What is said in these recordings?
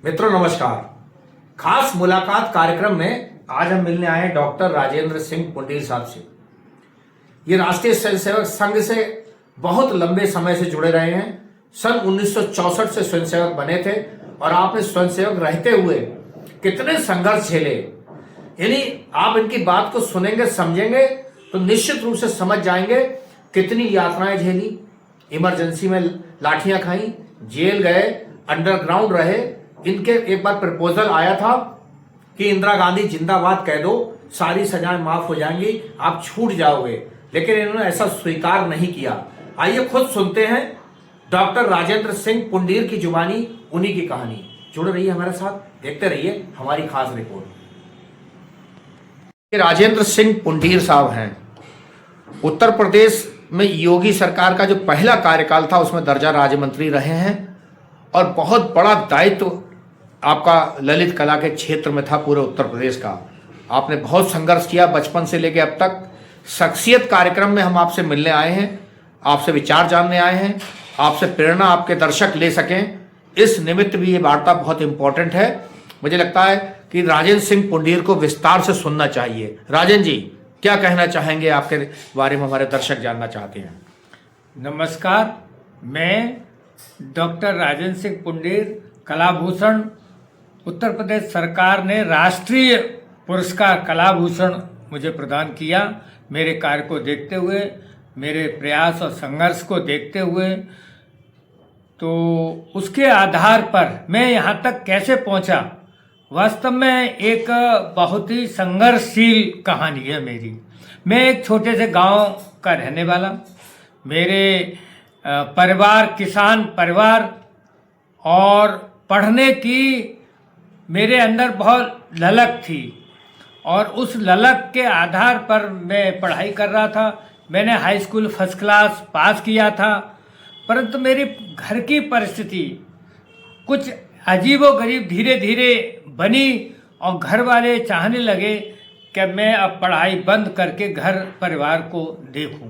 मित्रों नमस्कार। खास मुलाकात कार्यक्रम में आज हम मिलने आए हैं डॉक्टर राजेंद्र सिंह पुंडीर साहब से। ये राष्ट्रीय स्वयंसेवक संघ से बहुत लंबे समय से जुड़े रहे हैं। सन 1964 से स्वयंसेवक बने थे और आपने स्वयंसेवक रहते हुए कितने संघर्ष झेले, यानी आप इनकी बात को सुनेंगे समझेंगे तो निश्चित रूप से समझ जाएंगे कितनी यातनाएं झेली, इमरजेंसी में लाठियां खाई, जेल गए, अंडरग्राउंड रहे। इनके एक बार प्रपोजल आया था कि इंदिरा गांधी जिंदाबाद कह दो, सारी सजाएं माफ हो जाएंगी, आप छूट जाओगे, लेकिन इन्होंने ऐसा स्वीकार नहीं किया। आइए खुद सुनते हैं डॉक्टर राजेंद्र सिंह पुंडीर की जुबानी, उन्हीं की कहानी। जुड़े रहिए हमारे साथ, देखते रहिए हमारी खास रिपोर्ट। राजेंद्र सिंह पुंडीर साहब हैं। उत्तर प्रदेश में योगी सरकार का जो पहला कार्यकाल था उसमें दर्जा राज्य मंत्री रहे हैं और बहुत बड़ा दायित्व आपका ललित कला के क्षेत्र में था पूरे उत्तर प्रदेश का। आपने बहुत संघर्ष किया बचपन से लेकर अब तक। शख्सियत कार्यक्रम में हम आपसे मिलने आए हैं, आपसे विचार जानने आए हैं, आपसे प्रेरणा आपके दर्शक ले सकें, इस निमित्त भी ये वार्ता बहुत इंपॉर्टेंट है। मुझे लगता है कि राजेंद्र सिंह पुंडीर को विस्तार से सुनना चाहिए। राजेंद्र जी, क्या कहना चाहेंगे, आपके बारे में हमारे दर्शक जानना चाहते हैं। नमस्कार, मैं डॉक्टर राजेंद्र सिंह पुंडीर, कलाभूषण, उत्तर प्रदेश सरकार ने राष्ट्रीय पुरस्कार कलाभूषण मुझे प्रदान किया। मेरे कार्य को देखते हुए, मेरे प्रयास और संघर्ष को देखते हुए, तो उसके आधार पर मैं यहाँ तक कैसे पहुँचा, वास्तव में एक बहुत ही संघर्षशील कहानी है मेरी। मैं एक छोटे से गांव का रहने वाला, मेरे परिवार किसान परिवार, और पढ़ने की मेरे अंदर बहुत ललक थी और उस ललक के आधार पर मैं पढ़ाई कर रहा था। मैंने high school first class pass किया था, परंतु मेरी घर की परिस्थिति कुछ अजीबोगरीब धीरे धीरे बनी और घर वाले चाहने लगे कि मैं अब पढ़ाई बंद करके घर परिवार को देखूं,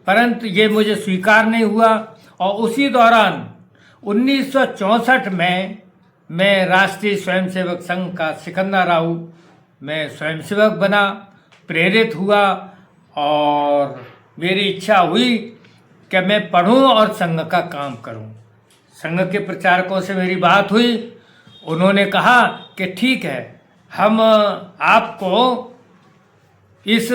परंतु ये मुझे स्वीकार नहीं हुआ। और उसी दौरान 1964 में मैं राष्ट्रीय स्वयंसेवक संघ का सिकंदराऊ मैं स्वयंसेवक बना, प्रेरित हुआ और मेरी इच्छा हुई कि मैं पढ़ूं और संघ का काम करूं। संघ के प्रचारकों से मेरी बात हुई, उन्होंने कहा कि ठीक है, हम आपको इस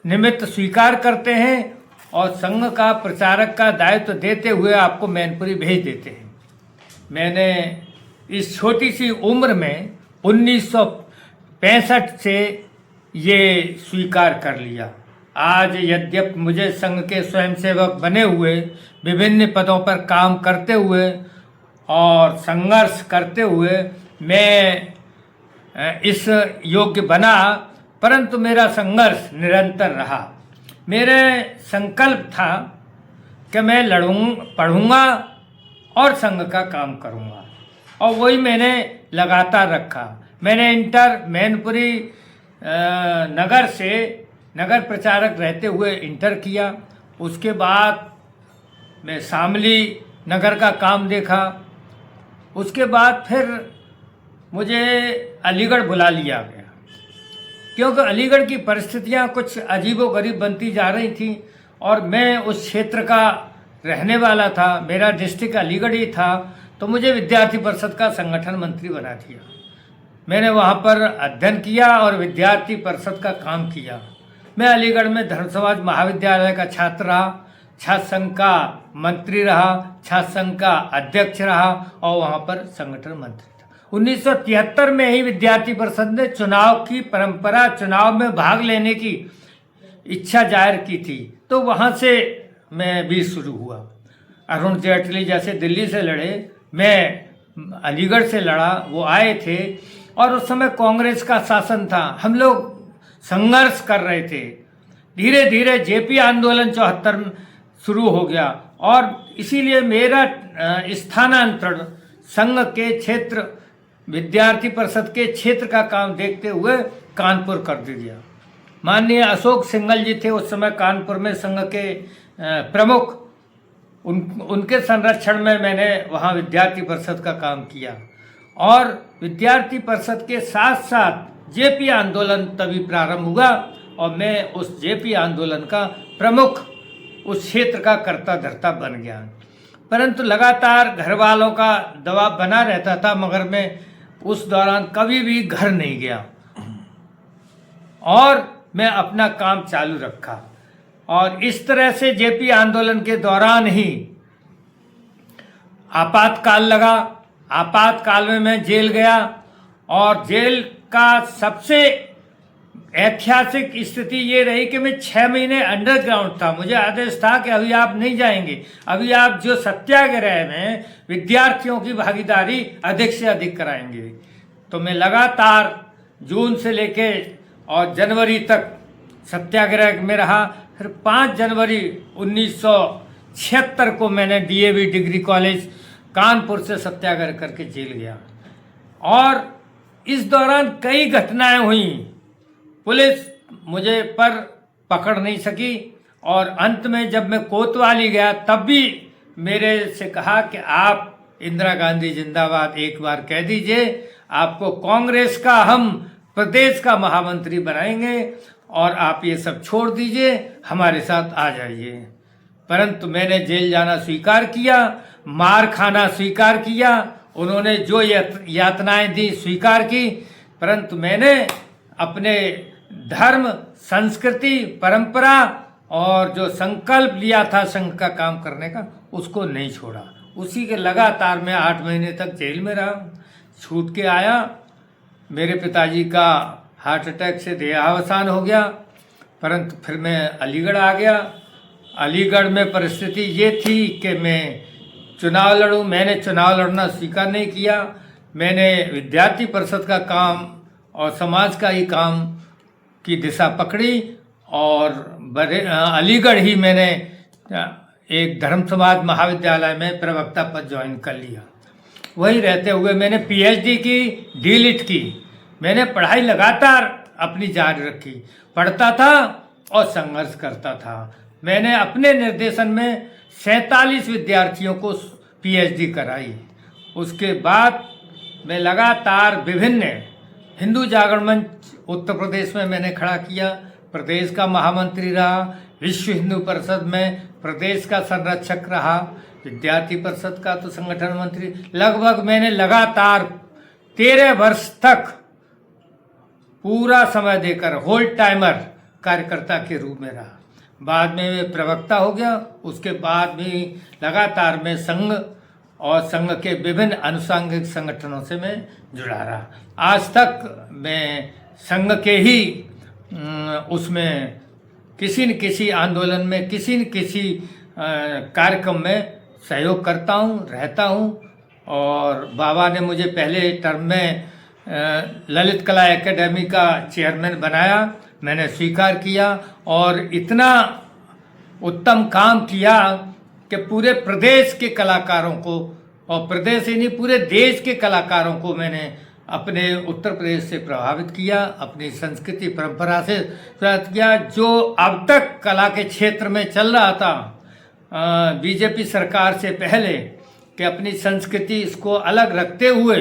निमित्त स्वीकार करते हैं और संघ का प्रचारक का दायित्व देते हुए आपको मैनपुरी भेज देते हैं। मैंने इस छोटी सी उम्र में 1965 से ये स्वीकार कर लिया। आज यद्यपि मुझे संघ के स्वयंसेवक बने हुए, विभिन्न पदों पर काम करते हुए और संघर्ष करते हुए मैं इस योग्य बना, परंतु मेरा संघर्ष निरंतर रहा। मेरे संकल्प था कि मैं पढ़ूंगा और संघ का काम करूंगा, और वही मैंने लगातार रखा। मैंने इंटर मैनपुरी नगर से नगर प्रचारक रहते हुए इंटर किया। उसके बाद मैं शामली नगर का काम देखा। उसके बाद फिर मुझे अलीगढ़ बुला लिया गया, क्योंकि अलीगढ़ की परिस्थितियां कुछ अजीबोगरीब बनती जा रही थी और मैं उस क्षेत्र का रहने वाला था, मेरा डिस्ट्रिक्ट अलीगढ़ ही था, तो मुझे विद्यार्थी परिषद का संगठन मंत्री बना दिया। मैंने वहाँ पर अध्ययन किया और विद्यार्थी परिषद का काम किया। मैं अलीगढ़ में धर्म समाज महाविद्यालय का छात्र रहा, छात्र संघ का मंत्री रहा, छात्र संघ का अध्यक्ष रहा और वहाँ पर संगठन मंत्री था। 1973 में ही विद्यार्थी परिषद ने चुनाव की परंपरा, चुनाव में भाग लेने की इच्छा जाहिर की थी, तो वहाँ से मैं भी शुरू हुआ। अरुण जेटली जैसे दिल्ली से लड़े, मैं अलीगढ़ से लड़ा, वो आए थे और उस समय कांग्रेस का शासन था। हम लोग संघर्ष कर रहे थे। धीरे धीरे जेपी आंदोलन 74 में शुरू हो गया और इसीलिए मेरा स्थानांतरण संघ के क्षेत्र, विद्यार्थी परिषद के क्षेत्र का काम देखते हुए कानपुर कर दिया। माननीय अशोक सिंघल जी थे उस समय कानपुर में संघ के प्रमुख, उनके संरक्षण में मैंने वहाँ विद्यार्थी परिषद का काम किया और विद्यार्थी परिषद के साथ साथ जेपी आंदोलन तभी प्रारंभ हुआ और मैं उस जेपी आंदोलन का प्रमुख उस क्षेत्र का कर्ता धर्ता बन गया। परंतु लगातार घर वालों का दबाव बना रहता था, मगर मैं उस दौरान कभी भी घर नहीं गया और मैं अपना काम चालू रखा। और इस तरह से जेपी आंदोलन के दौरान ही आपातकाल लगा। आपातकाल में मैं जेल गया और जेल का सबसे ऐतिहासिक स्थिति ये रही कि मैं 6 महीने अंडरग्राउंड था। मुझे आदेश था कि अभी आप नहीं जाएंगे, अभी आप जो सत्याग्रह में विद्यार्थियों की भागीदारी अधिक से अधिक कराएंगे। तो मैं लगातार जून से लेके और जनवरी तक सत्याग्रह में रहा। फिर 5 जनवरी 1976 को मैंने डीएवी डिग्री कॉलेज कानपुर से सत्याग्रह करके जेल गया और इस दौरान कई घटनाएं हुई। पुलिस मुझे पर पकड़ नहीं सकी और अंत में जब मैं कोतवाली गया तब भी मेरे से कहा कि आप इंदिरा गांधी जिंदाबाद एक बार कह दीजिए, आपको कांग्रेस का हम प्रदेश का महामंत्री बनाएंगे और आप ये सब छोड़ दीजिए, हमारे साथ आ जाइए। परंतु मैंने जेल जाना स्वीकार किया, मार खाना स्वीकार किया, उन्होंने जो यातनाएं दी स्वीकार की, परंतु मैंने अपने धर्म, संस्कृति, परंपरा और जो संकल्प लिया था संघ का काम करने का, उसको नहीं छोड़ा। उसी के लगातार मैं 8 महीने तक जेल में रहा। छूट के आया, मेरे पिताजी का हार्ट अटैक से देहावसान हो गया, परंतु फिर मैं अलीगढ़ आ गया। अलीगढ़ में परिस्थिति ये थी कि मैं चुनाव लड़ूं। मैंने चुनाव लड़ना स्वीकार नहीं किया। मैंने विद्यार्थी परिषद का काम और समाज का ही काम की दिशा पकड़ी और अलीगढ़ ही मैंने एक धर्म समाज महाविद्यालय में प्रवक्ता पद ज्वाइन कर लिया। वहीं रहते हुए मैंने पीएचडी की, डीलिट की। मैंने पढ़ाई लगातार अपनी जारी रखी, पढ़ता था और संघर्ष करता था। मैंने अपने निर्देशन में 47 विद्यार्थियों को पीएचडी कराई। उसके बाद मैं लगातार विभिन्न हिंदू जागरण मंच उत्तर प्रदेश में मैंने खड़ा किया, प्रदेश का महामंत्री रहा, विश्व हिंदू परिषद में प्रदेश का संरक्षक रहा, विद्यार्थी परिषद का तो संगठन मंत्री। लगभग मैंने लगातार 13 वर्ष तक पूरा समय देकर होल टाइमर कार्यकर्ता के रूप में रहा। बाद में मैं प्रवक्ता हो गया। उसके बाद भी लगातार मैं संघ और संघ के विभिन्न अनुषंगिक संगठनों से मैं जुड़ा रहा। आज तक मैं संघ के ही उसमें किसी न किसी आंदोलन में, किसी न किसी कार्यक्रम में सहयोग करता हूँ, रहता हूँ। और बाबा ने मुझे पहले टर्म में ललित कला एकेडमी का चेयरमैन बनाया, मैंने स्वीकार किया और इतना उत्तम काम किया कि पूरे प्रदेश के कलाकारों को, और प्रदेश ही नहीं पूरे देश के कलाकारों को मैंने अपने उत्तर प्रदेश से प्रभावित किया, अपनी संस्कृति परंपरा से प्रभावित किया। जो अब तक कला के क्षेत्र में चल रहा था बीजेपी सरकार से पहले कि अपनी संस्कृति इसको अलग रखते हुए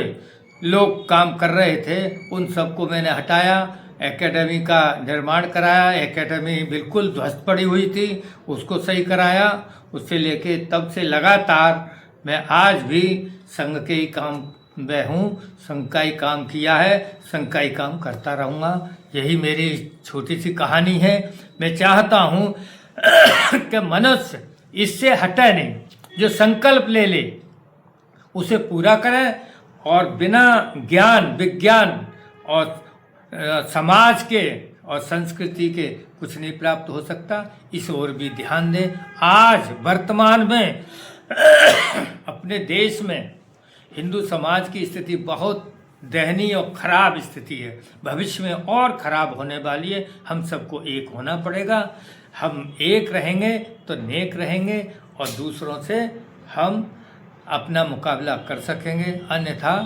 लोग काम कर रहे थे, उन सबको मैंने हटाया, एकेडमी का निर्माण कराया। एकेडमी बिल्कुल ध्वस्त पड़ी हुई थी, उसको सही कराया। उससे लेके तब से लगातार मैं आज भी संघ के ही काम में हूँ, संघ का ही काम किया है, संघ का ही काम करता रहूँगा। यही मेरी छोटी सी कहानी है। मैं चाहता हूँ कि मनुष्य इससे हटे नहीं, जो संकल्प ले ले उसे पूरा करे और बिना ज्ञान, विज्ञान और समाज के और संस्कृति के कुछ नहीं प्राप्त हो सकता। इस ओर भी ध्यान दें। आज वर्तमान में अपने देश में हिंदू समाज की स्थिति बहुत दयनीय और खराब स्थिति है, भविष्य में और खराब होने वाली है। हम सबको एक होना पड़ेगा। हम एक रहेंगे तो नेक रहेंगे और दूसरों से हम अपना मुकाबला कर सकेंगे, अन्यथा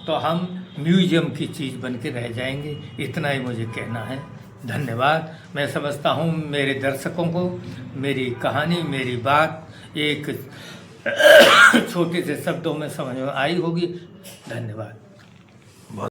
तो हम म्यूजियम की चीज़ बन के रह जाएंगे। इतना ही मुझे कहना है। धन्यवाद। मैं समझता हूँ मेरे दर्शकों को मेरी कहानी, मेरी बात एक छोटे से शब्दों में समझ में आई होगी। धन्यवाद।